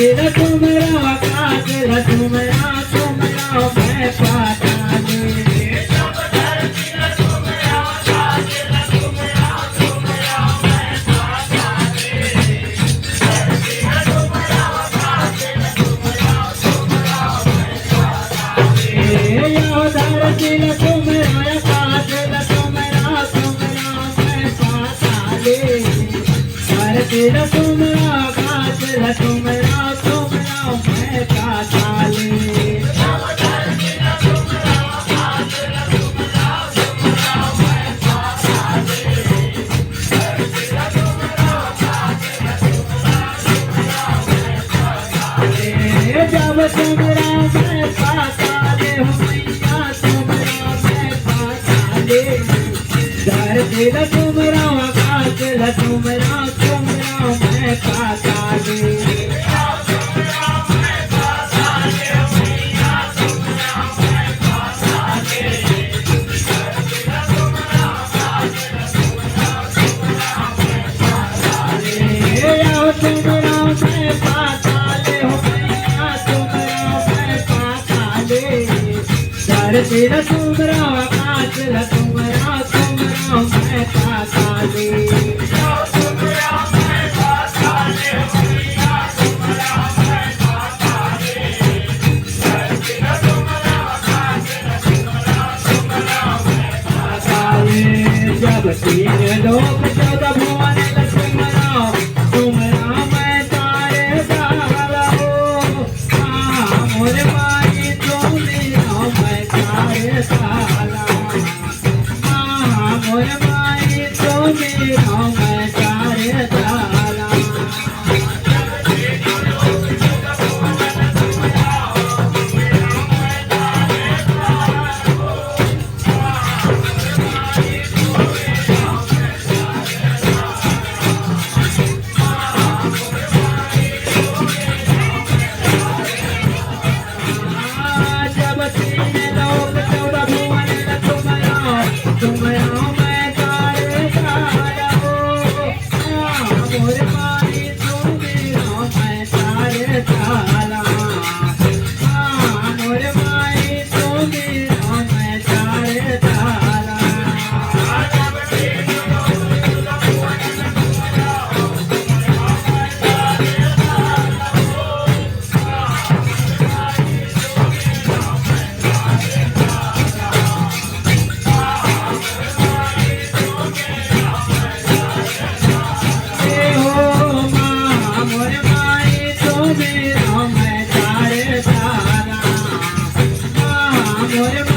धरती तुमरा आकाश तुमरा तुमरा मैं पाताले तेरा तुमरा आकाश तुमरा तुमरा मैं पाताले जब तुमरा मैं पाताले मैया तुमरा मैं पाताले धरती तुमरा आकाश तुमरा तुमरा मैं पाताले तेरा तुमरा आकाश तुमरा तुमरा मैं पाताले जब तीन लोक चौदह भुवन तुमरा तुमरा मैं तारे तारा हो मोर माई तुमरा मैं तारे तारा मोर माई तुमरा मैं तारे तारा More